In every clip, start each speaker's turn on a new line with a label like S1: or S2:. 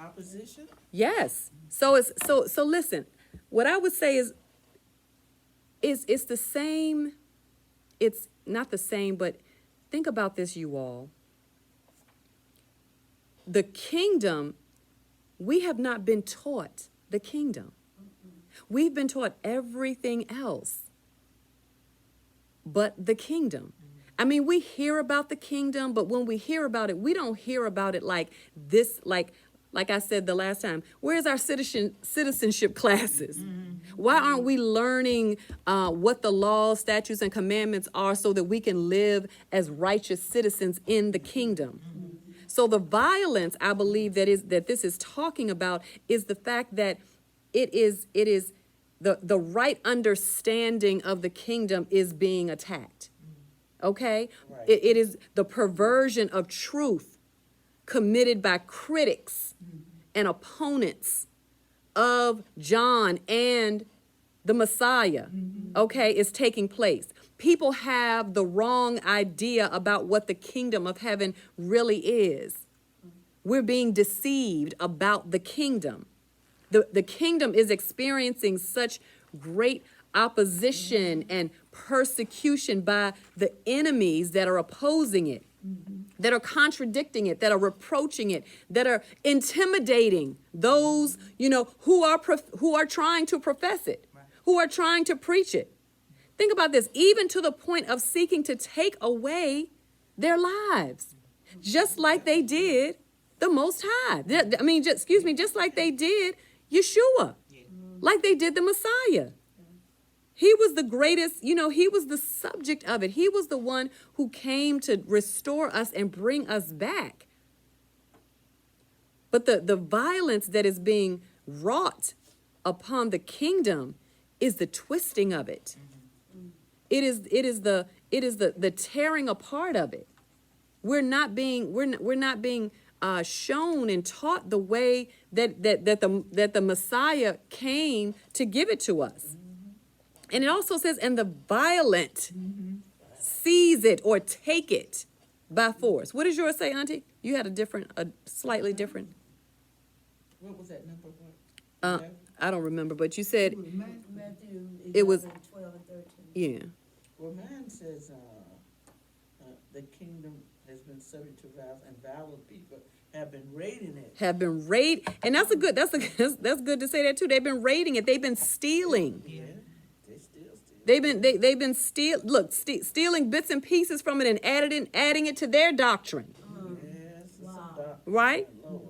S1: Opposition?
S2: Yes. So listen, what I would say is it's the same, it's not the same, but think about this, you all. The kingdom, we have not been taught the kingdom. We've been taught everything else but the kingdom. I mean, we hear about the kingdom, but when we hear about it, we don't hear about it like this, like I said the last time. Where's our citizenship classes? Why aren't we learning what the laws, statutes, and commandments are so that we can live as righteous citizens in the kingdom? So the violence, I believe, that this is talking about is the fact that it is the right understanding of the kingdom is being attacked. Okay?
S1: Right.
S2: It is the perversion of truth committed by critics and opponents of John and the Messiah, okay, is taking place. People have the wrong idea about what the kingdom of heaven really is. We're being deceived about the kingdom. The kingdom is experiencing such great opposition and persecution by the enemies that are opposing it, that are contradicting it, that are reproaching it, that are intimidating those, who are trying to profess it, who are trying to preach it. Think about this, even to the point of seeking to take away their lives, just like they did the Most High. Just like they did Yeshua, like they did the Messiah. He was the greatest, he was the subject of it. He was the one who came to restore us and bring us back. But the violence that is being wrought upon the kingdom is the twisting of it. It is the tearing apart of it. We're not being shown and taught the way that the Messiah came to give it to us. And it also says, and the violent seize it or take it by force. What does yours say, Auntie? You had a slightly different.
S1: What was that number? What?
S2: I don't remember, but you said
S3: Matthew 11,
S2: it was
S3: 12 and 13.
S2: yeah.
S1: Well, mine says, the kingdom has been subject to violence, and violent people have been raiding it.
S2: And that's good to say that too. They've been raiding it. They've been stealing.
S1: Yeah, they still steal.
S2: They've been stealing bits and pieces from it and adding it to their doctrine,
S1: Yes, it's
S3: Wow.
S1: a doctrine,
S2: right?
S1: Lord.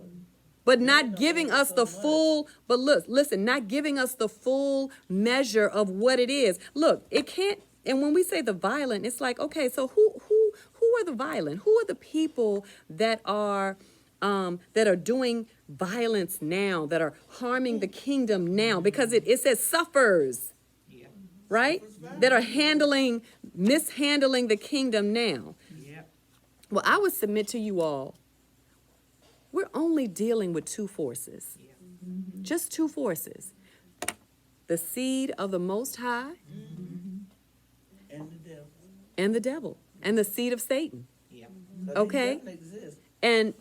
S2: But not giving us the full. But listen, not giving us the full measure of what it is. Look, it can't. And when we say the violent, it's like, okay, so who are the violent? Who are the people that are doing violence now, that are harming the kingdom now? Because it says suffers, right? That are mishandling the kingdom now. Well, I would submit to you all, we're only dealing with two forces. Just two forces. The seed of the Most High
S1: And the devil.
S2: and the devil. And the seed of Satan.
S1: But
S2: Okay.
S1: It doesn't exist.
S2: And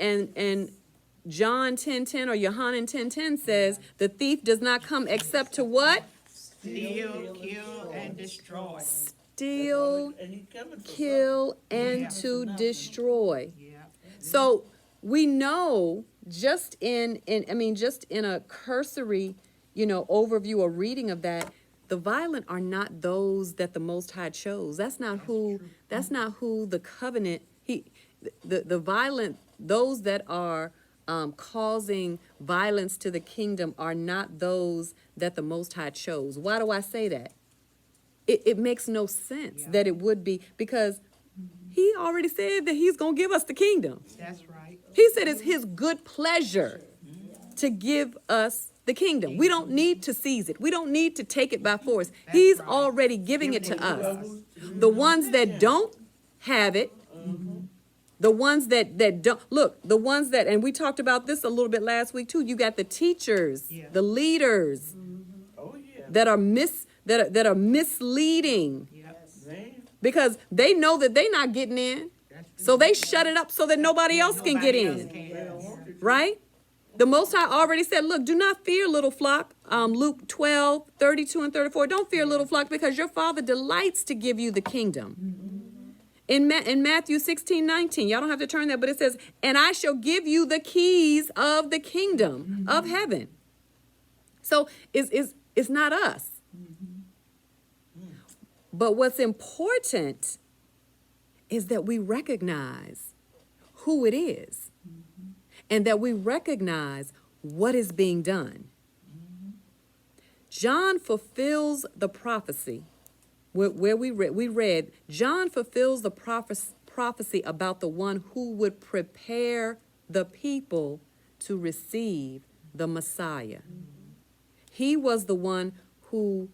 S2: John 10:10 or Yohanan 10:10 says, the thief does not come except to what?
S4: Steal, kill, and destroy.
S2: Steal,
S1: And he's coming for
S2: kill, and to destroy. So we know just in a cursory, overview or reading of that, the violent are not those that the Most High chose. That's not who the covenant, the violent, those that are causing violence to the kingdom are not those that the Most High chose. Why do I say that? It makes no sense that it would be, because he already said that he's going to give us the kingdom.
S4: That's right.
S2: He said it's his good pleasure to give us the kingdom. We don't need to seize it. We don't need to take it by force. He's
S4: right.
S2: already giving it to us. The ones that don't have it, the ones that don't, look, the ones that, and we talked about this a little bit last week too, you got the teachers,
S4: Yeah.
S2: the leaders
S1: Oh, yeah.
S2: that are misleading,
S1: Man.
S2: because they know that they're not getting in. So they shut it up so that nobody else can get in.
S1: They don't want to.
S2: Right? The Most High already said, look, do not fear, little flock. Luke 12:32 and 34. Don't fear, little flock, because your Father delights to give you the kingdom. In Matthew 16:19, y'all don't have to turn there, but it says, and I shall give you the keys of the kingdom of heaven. So it's not us. But what's important is that we recognize who it is and that we recognize what is being done. John fulfills the prophecy where we read, John fulfills the prophecy about the one who would prepare the people to receive the Messiah. He was the one who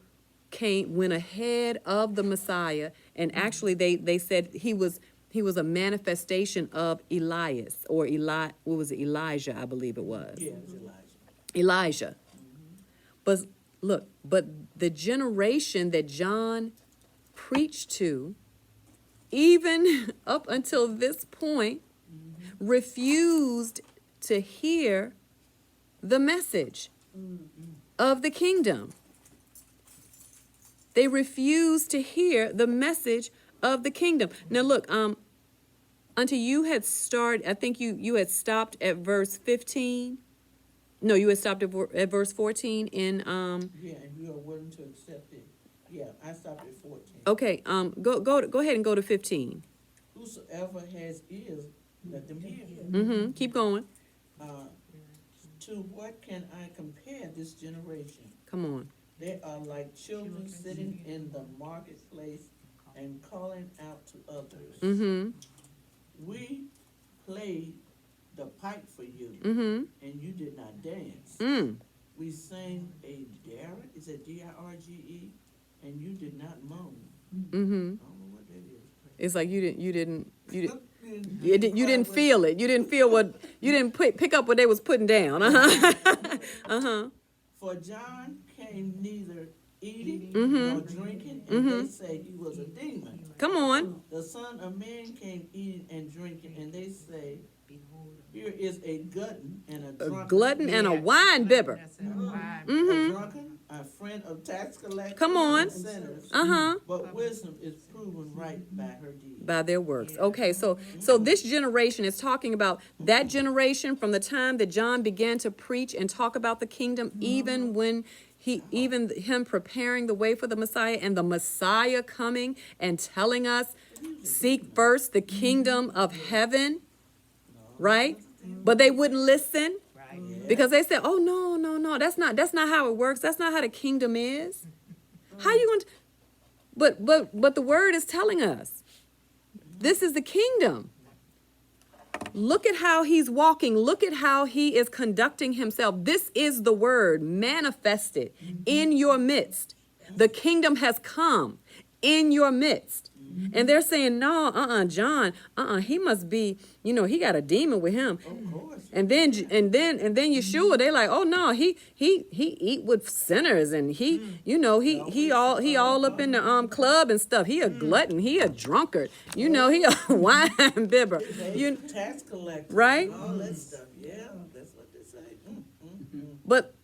S2: went ahead of the Messiah, and actually they said he was a manifestation of Elias, or Elijah, I believe it was.
S1: Yeah, it's Elijah.
S2: Elijah. But look, the generation that John preached to, even up until this point, refused to hear the message of the kingdom. They refused to hear the message of the kingdom. Now look, until you had started, I think you had stopped at verse 15. No, you had stopped at verse 14 in
S1: Yeah, and you are willing to accept it. Yeah, I stopped at 14.
S2: Okay, go ahead and go to 15.
S1: Whosoever has ears, let them hear.
S2: Keep going.
S1: To what can I compare this generation?
S2: Come on.
S1: They are like children sitting in the marketplace and calling out to others. We played the pipe for you, and you did not dance. We sang a is it D-I-R-G-E, and you did not moan. I don't know what that is.
S2: It's like you didn't feel it. You didn't feel what you didn't pick up what they was putting down.
S1: For John came neither eating nor drinking, and they say he was a demon.
S2: Come on.
S1: The Son of Man came eating and drinking, and they say, here is a glutton and a
S2: A
S1: drunkard.
S2: glutton and a wine bibber.
S4: That's a wine.
S1: A drunkard, a friend of tax collectors
S2: Come on.
S1: and sinners. But wisdom is proven right by her deeds.
S2: By their works. Okay, so this generation is talking about that generation from the time that John began to preach and talk about the kingdom, even when him preparing the way for the Messiah, and the Messiah coming and telling us, seek first the kingdom of heaven, right? But they wouldn't listen because they said, oh, no, that's not how it works. That's not how the kingdom is. How you going to, but the word is telling us, this is the kingdom. Look at how he's walking. Look at how he is conducting himself. This is the word manifested in your midst. The kingdom has come in your midst. And they're saying, no, John, he must be, he got a demon with him.
S1: Of course.
S2: And then Yeshua, they like, oh no, he eat with sinners, and he all up in the club and stuff. He a glutton, he a drunkard, he a wine bibber.
S1: Tax collector.
S2: Right?
S1: All that stuff. Yeah, that's what they say.
S2: But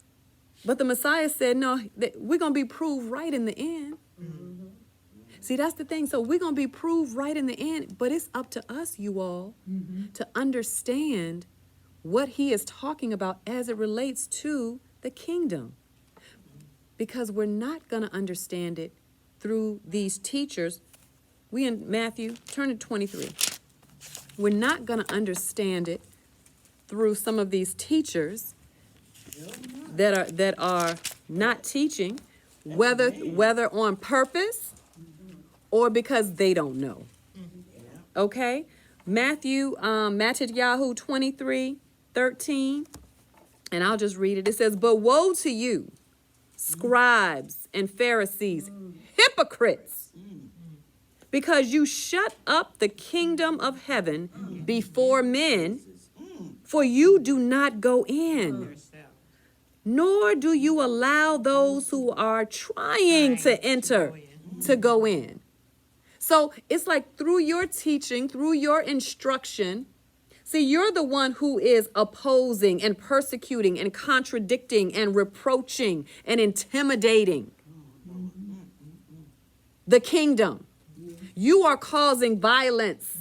S2: the Messiah said, no, we're gonna be proved right in the end. See, that's the thing. So we're going to be proved right in the end, but it's up to us, you all, to understand what he is talking about as it relates to the kingdom. Because we're not going to understand it through these teachers. We in Matthew, turn to 23. We're not going to understand it through some of these teachers that are not teaching, whether on purpose or because they don't know. Okay? Matthew 23:13, and I'll just read it. It says, but woe to you, scribes and Pharisees, hypocrites, because you shut up the kingdom of heaven before men, for you do not go in, nor do you allow those who are trying to enter to go in. So it's like through your teaching, through your instruction, See, you're the one who is opposing and persecuting and contradicting and reproaching and intimidating the kingdom. You are causing violence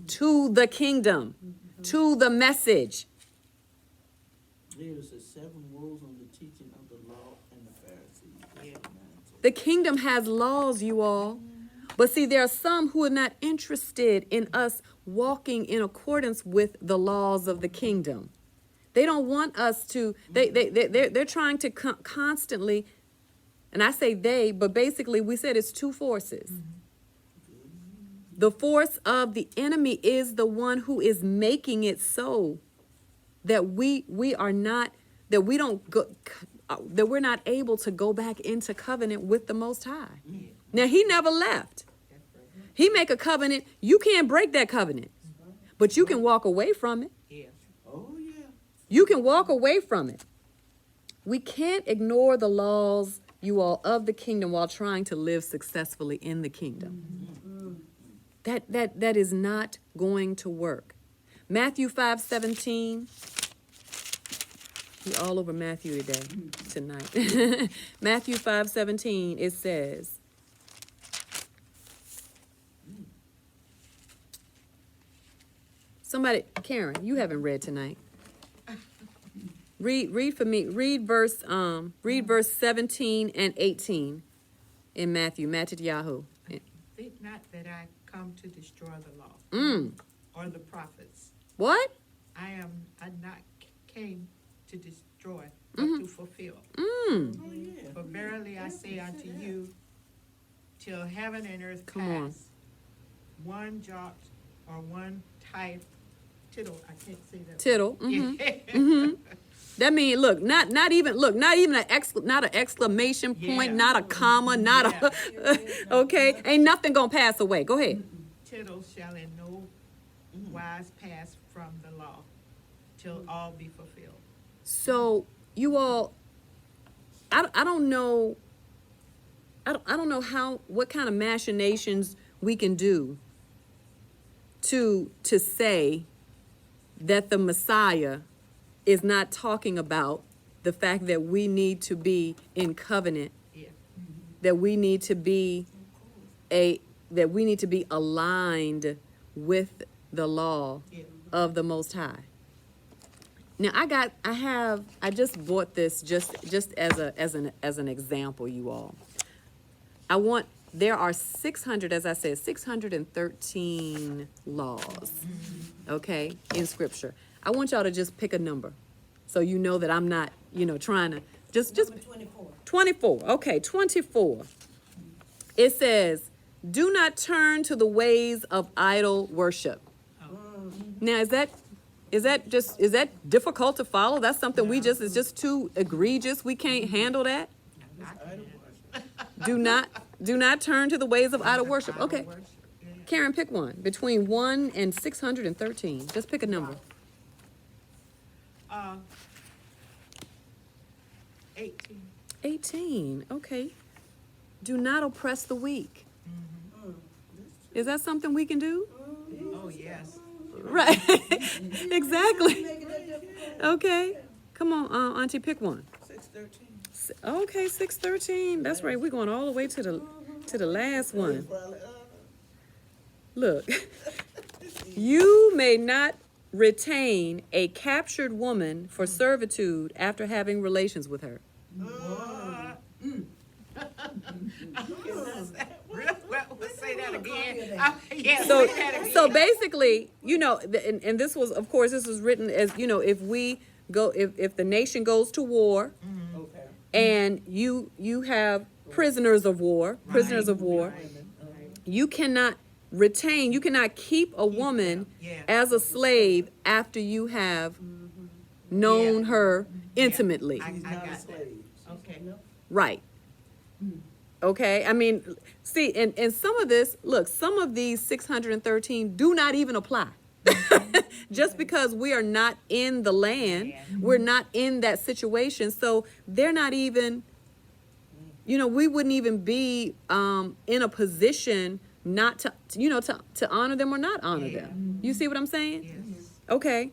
S2: to the kingdom, to the message.
S1: There's the 7 rules on the teaching of the law and the Pharisees.
S2: The kingdom has laws, you all. But see, there are some who are not interested in us walking in accordance with the laws of the kingdom. They don't want us to, they're trying to constantly, and I say they, but basically we said it's 2 forces. The force of the enemy is the one who is making it so that we are not, that we don't go, that we're not able to go back into covenant with the Most High. Now, he never left. He make a covenant. You can't break that covenant, but you can walk away from it.
S1: Oh, yeah.
S2: You can walk away from it. We can't ignore the laws, you all, of the kingdom while trying to live successfully in the kingdom. That is not going to work. Matthew 5:17. We're all over Matthew tonight. Matthew 5:17, it says, somebody, Karen, you haven't read tonight. Read for me. Read verse 17 and 18 in Matthew Yahoo.
S4: Think not that I come to destroy the law or the prophets.
S2: What?
S4: I not came to destroy, but to fulfill.
S1: Oh, yeah.
S4: For verily I say unto you, till heaven and earth
S2: Come on.
S4: pass, one jot or one tittle, I can't say that.
S2: Tittle. That means, look, not even an exclamation point,
S4: Yeah.
S2: not a comma, not a, okay? Ain't nothing gonna pass away. Go ahead.
S4: Tittle shall in no wise pass from the law, till all be fulfilled.
S2: So you all, I don't know, I don't know what kind of machinations we can do to say that the Messiah is not talking about the fact that we need to be in covenant,
S4: Yeah.
S2: that we need to be aligned with the law
S4: Yeah.
S2: of the Most High. Now I just bought this just as an example, you all. There are 613 laws, okay, in Scripture. I want y'all to just pick a number, so you know that I'm not, trying to just
S3: Number 24.
S2: 24. Okay, 24. It says, "Do not turn to the ways of idol worship." Now, is that difficult to follow? That's something it's just too egregious. We can't handle that. Do not turn to the ways of idol worship. Okay.
S4: Worship, yeah.
S2: Karen, pick one. Between 1 and 613. Just pick a number.
S4: 18.
S2: 18. Okay. Do not oppress the weak. Is that something we can do?
S4: Oh, yes.
S2: Right. Exactly.
S3: Making it difficult.
S2: Okay. Come on, Auntie, pick one.
S1: 6:13.
S2: Okay, 613. That's right. We're going all the way to the last one.
S1: Probably,
S2: Look. You may not retain a captured woman for servitude after having relations with her.
S4: We'll say that again.
S2: So,
S4: Say that again.
S2: so basically, and this was, of course, this was written as, if we go, if the nation goes to war,
S1: okay.
S2: and you have prisoners of war, you cannot keep a woman
S4: Yeah.
S2: as a slave after you have known
S4: Yeah.
S2: her intimately.
S1: He's
S4: I
S1: not a
S4: got that.
S1: slave.
S4: Okay.
S2: Right. Okay, I mean, see, and some of these 613 do not even apply. Just because we are not in the land, we're not in that situation, so they're not even, we wouldn't even be in a position not to honor them or not honor them. You see what I'm saying?
S4: Yes.
S2: Okay.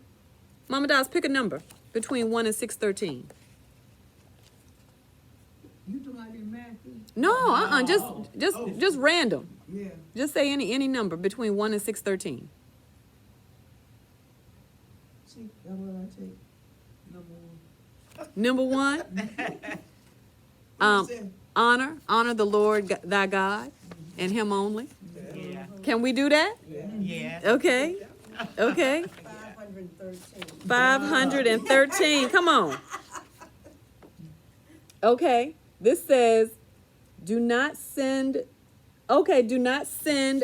S2: Mama Dawes, pick a number between 1 and 613.
S5: You talking about in Matthew?
S2: No, just random.
S5: Yeah.
S2: Just say any number between 1 and 613.
S5: See, that's what I take. Number one.
S2: Number 1, honor the Lord thy God and him only.
S4: Yeah,
S2: Can we do that?
S4: yeah.
S2: Okay. Okay.
S3: 513.
S2: 513. Come on. Okay. This says, do not send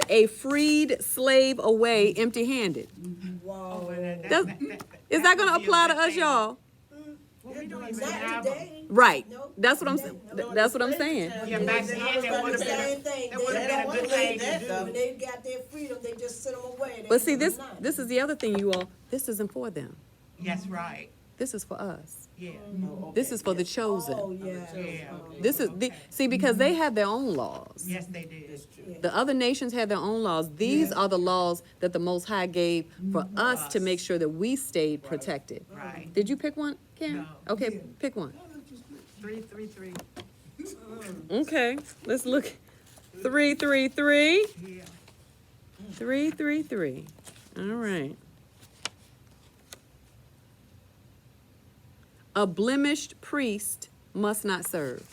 S2: a freed slave away empty-handed.
S3: Wow.
S2: Is that going to apply to us, y'all?
S4: Well, we don't even
S3: Not
S4: have
S3: today.
S2: Right.
S3: Nope.
S2: That's what I'm saying. That's what I'm saying.
S4: Yeah, back then,
S3: I was
S4: that
S3: about
S4: would've
S3: the
S4: been a-
S3: same thing.
S4: that would've
S3: They
S4: been a
S3: don't
S4: good
S3: play
S4: thing to
S3: that.
S4: do.
S3: When they got their freedom, they just sent them away. They
S2: But see,
S3: was
S2: this
S3: not.
S2: this is the other thing, you all. This isn't for them.
S4: That's right,
S2: This is for us.
S4: yeah,
S2: This is for the chosen.
S3: Oh, yeah.
S4: yeah.
S2: This is the see, because they have their own laws.
S4: Yes, they did.
S1: That's true.
S2: The other nations have their own laws. These are the laws that the Most High gave for us to make sure that we stayed protected.
S4: Right.
S2: Did you pick one, Karen?
S4: No.
S2: Okay, pick one.
S4: 333.
S2: Okay, let's look. 333.
S4: Yeah.
S2: 333. All right. A blemished priest must not serve.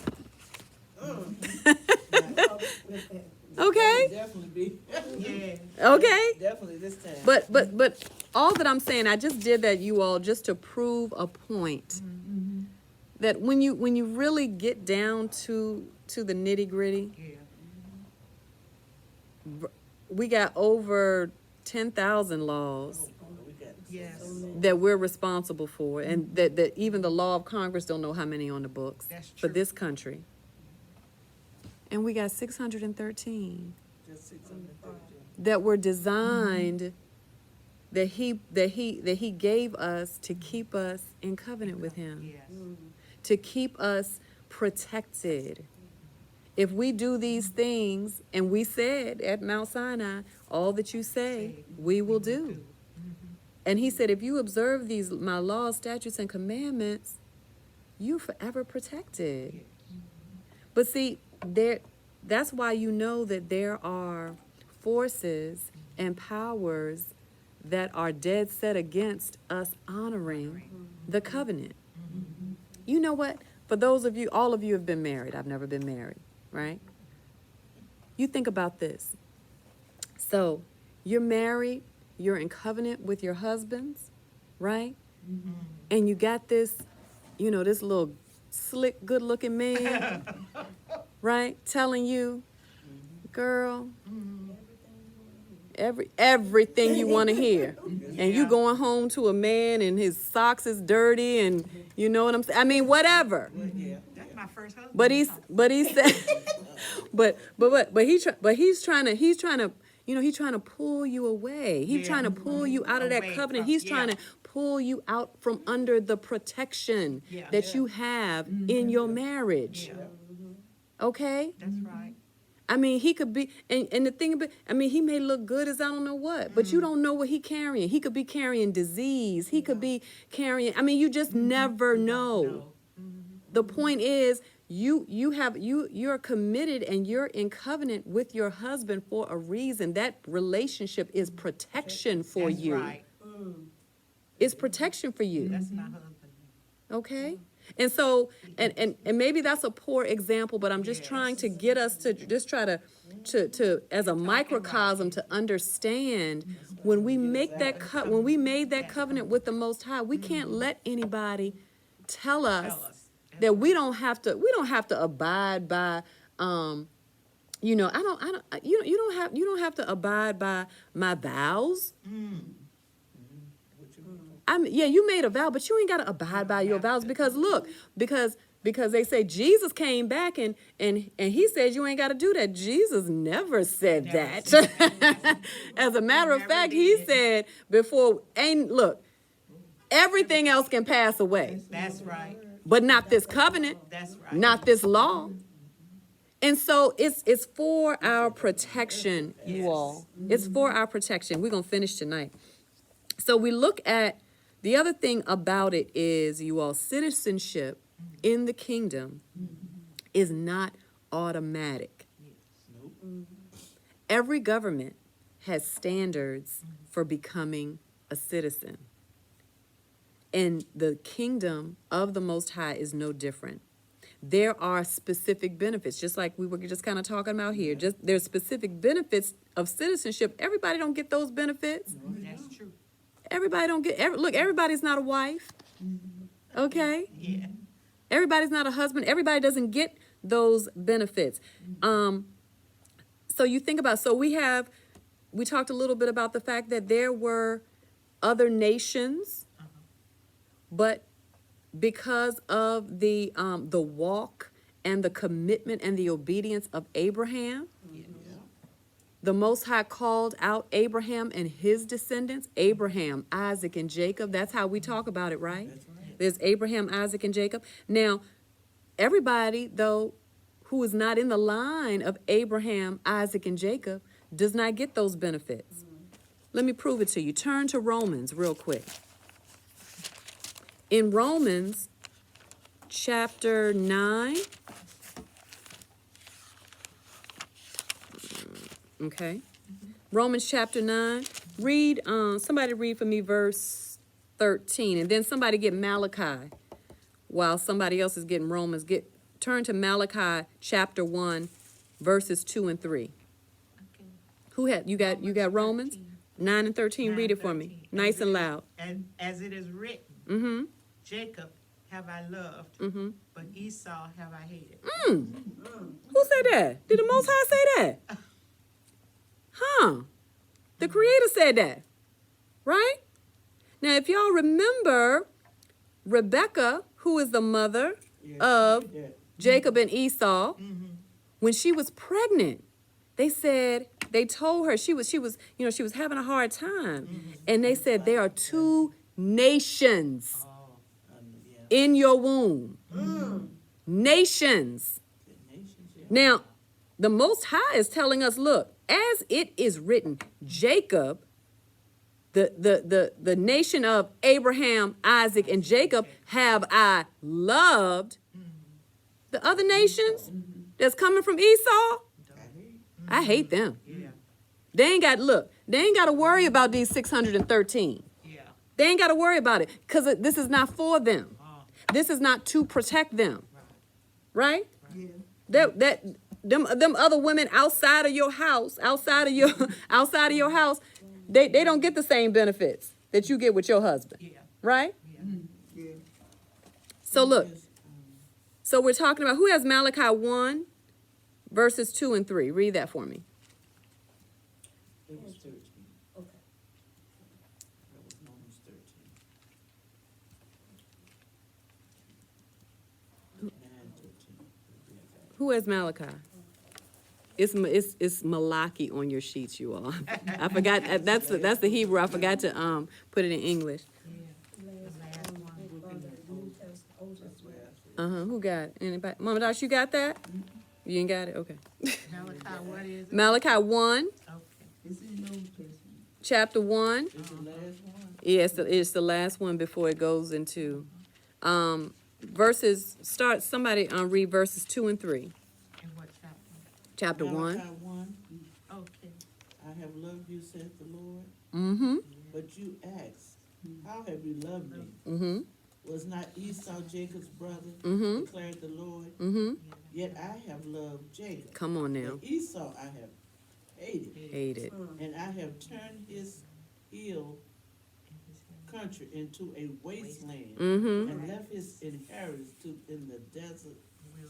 S2: Okay?
S1: Definitely be,
S4: Yeah.
S2: Okay?
S1: definitely this time.
S2: But all that I'm saying, I just did that, you all, just to prove a point. That when you really get down to the nitty-gritty,
S4: Yeah.
S2: we got over 10,000 laws
S1: We got
S4: Yes.
S2: that we're responsible for, and that even the law of Congress don't know how many on the books
S4: That's
S2: for
S4: true.
S2: this country. And we got 613
S1: just 613.
S2: that were designed that he gave us to keep us in covenant with him,
S4: Yes.
S2: to keep us protected. If we do these things, and we said at Mount Sinai, all that you say, we will do. And he said, if you observe these, my laws, statutes, and commandments, you're forever protected. But see, that's why you know that there are forces and powers that are dead set against us honoring the covenant. You know what? For those of you, all of you have been married. I've never been married, right? You think about this. So you're married, you're in covenant with your husbands, right? And you got this, this little slick, good-looking man, right? Telling you, girl, everything you want to hear. And you going home to a man and his socks is dirty and you know what I'm saying? I mean, whatever.
S1: Yeah.
S4: That's my first husband.
S2: But he said, he's trying to, he's trying to pull you away. He's
S4: Yeah.
S2: trying to pull you out of that
S4: Away
S2: covenant.
S4: from-
S2: He's trying
S4: yeah.
S2: to pull you out from under the protection
S4: Yeah.
S2: that you have in your marriage.
S4: Yeah,
S2: Okay?
S4: that's right.
S2: I mean, he could be, and the thing about, I mean, he may look good as I don't know what, but you don't know what he carrying. He could be carrying disease. He could be carrying, I mean, you just never know.
S4: No.
S2: The point is, you're committed and you're in covenant with your husband for a reason. That relationship is protection for
S4: That's
S2: you.
S4: right.
S2: It's protection for you.
S4: That's my husband.
S2: Okay? And so, and maybe that's a poor example, but I'm just trying to get us to just try to as a microcosm to understand when we make that when we made that covenant with the Most High, we can't let anybody tell us
S4: Tell us.
S2: that we don't have to abide by you don't have to abide by my vows. I mean, yeah, you made a vow, but you ain't got to abide by your vows because look, because they say Jesus came back and he said you ain't got to do that. Jesus never said that. As a matter of
S4: Never
S2: fact, he
S4: did.
S2: said look, everything else can pass away,
S4: That's right.
S2: but not this covenant,
S4: That's right.
S2: not this law. And so it's for our protection, you all. It's for our protection. We're going to finish tonight. So we look at the other thing about it is, you all, citizenship in the kingdom is not automatic.
S1: Nope.
S2: Every government has standards for becoming a citizen. And the kingdom of the Most High is no different. There are specific benefits, just like we were just kind of talking about here. Just there's specific benefits of citizenship. Everybody don't get those benefits.
S4: That's true.
S2: Everybody don't get. Look, everybody's not a wife. Okay.
S4: Yeah.
S2: Everybody's not a husband. Everybody doesn't get those benefits. So you think about, we talked a little bit about the fact that there were other nations, but because of the walk and the commitment and the obedience of Abraham,
S1: Yeah.
S2: the Most High called out Abraham and his descendants, Abraham, Isaac, and Jacob. That's how we talk about it, right?
S1: That's right.
S2: There's Abraham, Isaac, and Jacob. Now, everybody, though, who is not in the line of Abraham, Isaac, and Jacob does not get those benefits. Let me prove it to you. Turn to Romans real quick. In Romans chapter 9, okay, Romans chapter 9, read, somebody read for me verse 13, and then somebody get Malachi while somebody else is getting Romans. Turn to Malachi chapter 1, verses 2 and 3.
S4: Okay.
S2: Who had, you got Romans 9 and 13, read it for me,
S4: 9:13.
S2: nice and loud.
S4: And as it is written,
S2: Mm-hmm,
S4: Jacob have I loved,
S2: mm-hmm.
S4: but Esau have I hated.
S2: Who said that? Did the Most High say that? Huh. The Creator said that, right? Now, if y'all remember, Rebecca, who is the mother
S1: Yeah,
S2: of
S1: read that.
S2: Jacob and Esau, when she was pregnant, they told her she was having a hard time. And they said, there are two nations
S1: Yeah.
S2: in your womb. Nations.
S1: The nations, yeah.
S2: Now, the Most High is telling us, look, as it is written, Jacob, the nation of Abraham, Isaac, and Jacob have I loved. The other nations that's coming from Esau, I hate them.
S4: Yeah,
S2: They ain't got to worry about these 613.
S4: yeah.
S2: They ain't got to worry about it because this is not for them.
S4: Oh,
S2: This is not to protect them. Right?
S5: Yeah.
S2: Them other women outside of your house, outside of your house, they don't get the same benefits that you get with your husband.
S4: yeah,
S2: Right?
S5: Yeah.
S2: So look, so we're talking about, who has Malachi 1, verses 2 and 3? Read that for me.
S1: It was 13.
S3: Okay.
S1: That was Romans 13. 9, 13.
S2: Who has Malachi? It's Malachi on your sheets, you all. I forgot, that's the Hebrew. I forgot to put it in English.
S3: Last one, under the New Testament, Old
S1: That's where
S3: Testament.
S1: I said.
S2: Who got it? Anybody? Mama Dosh, you got that? You ain't got it? Okay.
S4: Malachi, what is it?
S2: Malachi 1,
S4: Okay.
S5: It's in the Old Testament.
S2: chapter 1.
S1: It's the last one.
S2: Yes, it's the last one before it goes into verses. Read verses 2 and 3.
S4: And what chapter?
S2: Chapter 1.
S1: Malachi 1.
S4: Okay.
S1: I have loved you, saith the Lord.
S2: Mm-hmm.
S1: But you ask, how have you loved me?
S2: Mm-hmm.
S1: Was not Esau Jacob's brother?
S2: Mhm.
S1: Declared the Lord.
S2: Mm-hmm.
S1: Yet I have loved Jacob.
S2: Come on now.
S1: But Esau I have hated.
S2: Hate it.
S1: And I have turned his hill country into a wasteland.
S2: Mm-hmm.
S1: And left his inheritance in the desert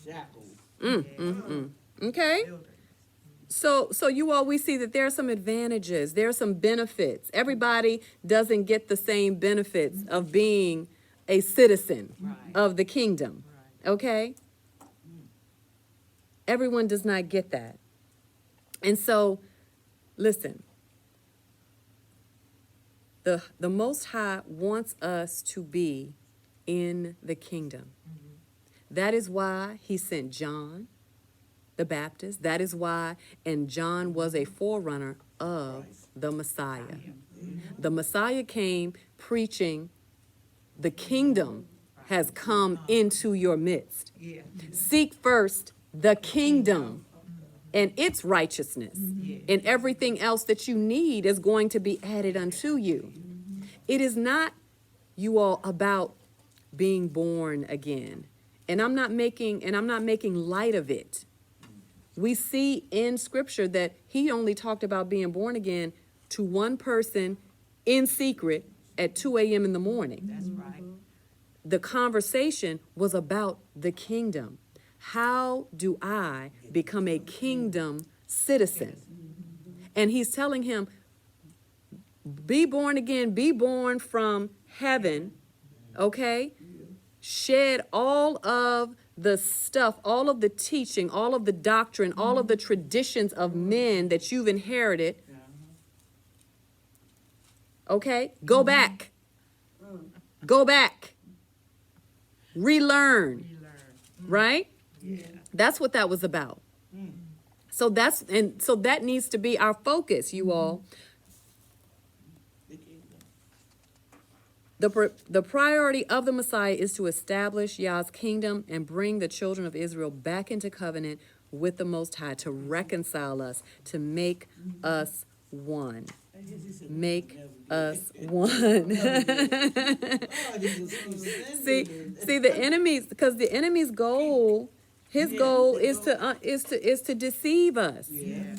S1: jackals.
S2: Okay.
S4: Builders.
S2: So you all, we see that there are some advantages. There are some benefits. Everybody doesn't get the same benefits of being a citizen of the kingdom. Okay? Everyone does not get that. And so, listen. The Most High wants us to be in the kingdom. That is why he sent John the Baptist. That is why, and John was a forerunner of the Messiah. The Messiah came preaching the kingdom has come into your midst.
S4: Yeah,
S2: Seek first the kingdom and its righteousness, and everything else that you need is going to be added unto you. It is not, you all, about being born again. And I'm not making light of it. We see in scripture that he only talked about being born again to one person in secret at 2 a.m. in the morning.
S4: that's right.
S2: The conversation was about the kingdom. How do I become a kingdom citizen? And he's telling him, be born again, be born from heaven, okay? Shed all of the stuff, all of the teaching, all of the doctrine, all of the traditions of men that you've inherited. Okay? Go back. Go back. Relearn.
S4: We learn.
S2: Right?
S4: Yeah.
S2: That's what that was about. So that needs to be our focus, you all.
S1: The kingdom.
S2: The priority of the Messiah is to establish Yah's kingdom and bring the children of Israel back into covenant with the Most High, to reconcile us, to make us one.
S1: I guess he said,
S2: Make
S1: never do
S2: us
S1: it.
S2: one.
S1: Oh, he just keeps
S2: See,
S1: sending it.
S2: see the enemies, because the enemy's goal, his
S1: Yeah,
S2: goal
S1: his
S2: is to deceive us.
S1: Yeah,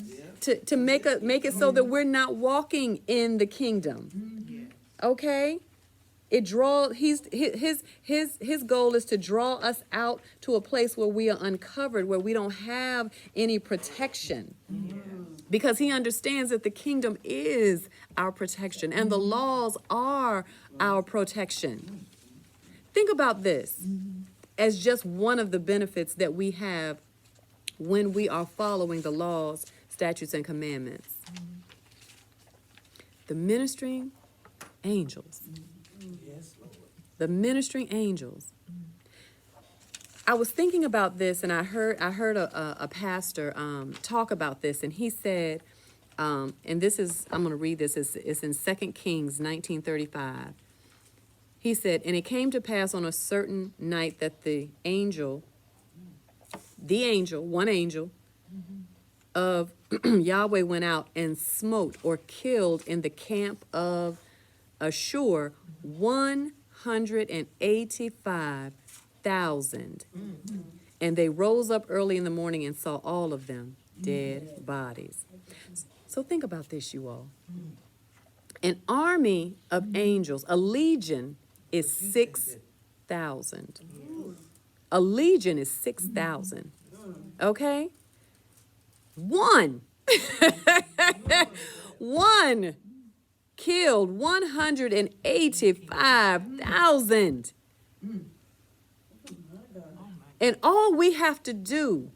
S2: To make it so that we're not walking in the kingdom.
S4: Yeah.
S2: Okay? It draws his goal is to draw us out to a place where we are uncovered, where we don't have any protection. Because he understands that the kingdom is our protection and the laws are our protection. Think about this as just one of the benefits that we have when we are following the laws, statutes, and commandments. The ministering angels.
S1: yes, Lord.
S2: The ministering angels. I was thinking about this, and I heard a pastor talk about this, and he said, and this is, I'm going to read this. It's in 2 Kings 19:35. He said, and it came to pass on a certain night that one angel of Yahweh went out and smote or killed in the camp of Ashur 185,000. And they rose up early in the morning and saw all of them dead bodies. So think about this, you all. An army of angels, a legion is 6,000. A legion is 6,000. Okay? One killed 185,000. And all we have to do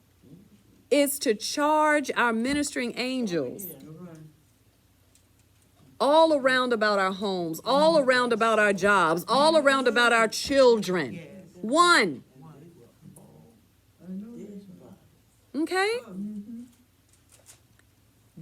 S2: is to charge our ministering angels all around about our homes, all around about our jobs, all around about our children. One. Okay?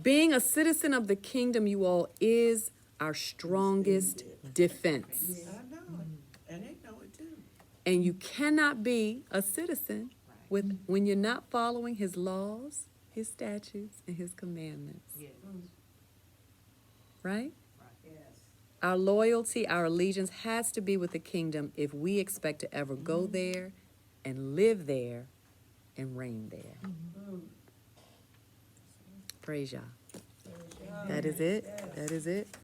S2: Being a citizen of the kingdom, you all, is our strongest defense.
S1: I know it, and they know it too.
S2: And you cannot be a citizen when you're not following his laws, his statutes, and his commandments.
S4: Yeah.
S2: Right?
S3: Yes.
S2: Our loyalty, our allegiance has to be with the kingdom if we expect to ever go there and live there and reign there. Praise Yah. That is it. That is it.